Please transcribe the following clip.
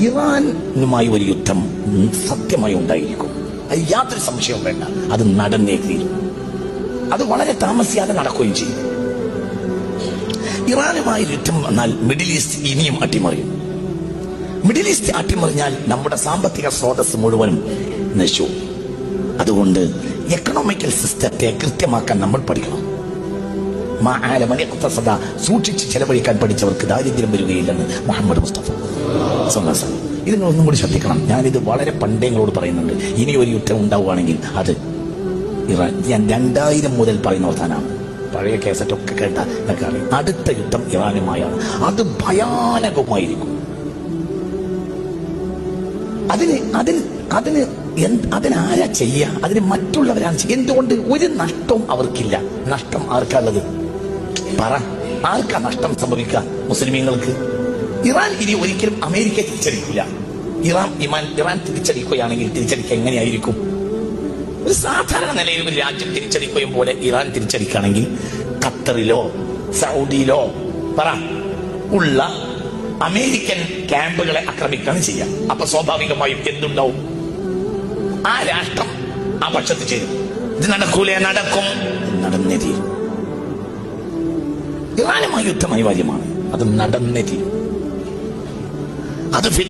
ഇറാനുമായി ഒരു യുദ്ധം സത്യമായി ഉണ്ടായിരിക്കും. അത് യാതൊരു സംശയവും വേണ്ട. അത് നടന്നേ തീരും. അത് വളരെ താമസിയാതെ നടക്കുകയും ചെയ്യും. ഇറാനുമായി യുദ്ധം വന്നാൽ മിഡിൽ ഈസ്റ്റ് ഇനിയും അട്ടിമറിയും. മിഡിൽ ഈസ്റ്റ് അട്ടിമറിഞ്ഞാൽ നമ്മുടെ സാമ്പത്തിക സ്രോതസ് മുഴുവനും നശിച്ചു. അതുകൊണ്ട് എക്കണോമിക്കൽ സിസ്റ്റത്തെ കൃത്യമാക്കാൻ നമ്മൾ പഠിക്കണം. സൂക്ഷിച്ച് ചെലവഴിക്കാൻ പഠിച്ചവർക്ക് ദാരിദ്ര്യം വരികയില്ലെന്ന് മുഹമ്മദ് മുസ്തഫ. ഇത് നിങ്ങളൊന്നും കൂടി ശ്രദ്ധിക്കണം. ഞാനിത് വളരെ പണ്ടേങ്ങളോട് പറയുന്നുണ്ട്. ഇനി ഒരു യുദ്ധം ഉണ്ടാവുകയാണെങ്കിൽ അത് ഇറാൻ. ഞാൻ 2000 മുതൽ പറയുന്ന വർത്താനാണ്. പഴയ കേസറ്റൊക്കെ കേട്ട എന്നൊക്കെയാണ്. അടുത്ത യുദ്ധം ഇറാനുമായാണ്. അത് ഭയാനകമായിരിക്കും. അതിനാരാ ചെയ്യുക? അതിന് മറ്റുള്ളവരാണ് ചെയ്യുക. എന്തുകൊണ്ട്? ഒരു നഷ്ടവും അവർക്കില്ല. നഷ്ടം ആർക്കുള്ളത്? പറ, ആർക്കാ നഷ്ടം സംഭവിക്കുക? മുസ്ലിമീങ്ങൾക്ക്. ഇറാൻ ഇനി ഒരിക്കലും അമേരിക്ക തിരിച്ചടിക്കില്ല. ഇറാൻ തിരിച്ചടിക്കുകയാണെങ്കിൽ തിരിച്ചടിക്കുക എങ്ങനെയായിരിക്കും? ഒരു സാധാരണ നിലയിൽ ഒരു രാജ്യം തിരിച്ചടിക്കുകയും പോലെ ഇറാൻ തിരിച്ചടിക്കുകയാണെങ്കിൽ ഖത്തറിലോ സൗദിയിലോ പറ ഉള്ള അമേരിക്കൻ ക്യാമ്പുകളെ ആക്രമിക്കുകയാണ് ചെയ്യുക. അപ്പൊ സ്വാഭാവികമായും എന്തുണ്ടാവും? ആ രാഷ്ട്രം ആ പക്ഷത്ത് ചേരും. ഇത് നടക്കൂലേ? നടക്കും. നടന്നേ തീരും. ഇറാനുമായി യുദ്ധം അനിവാര്യമാണ്. അത് നടന്നേ തീരും. അത്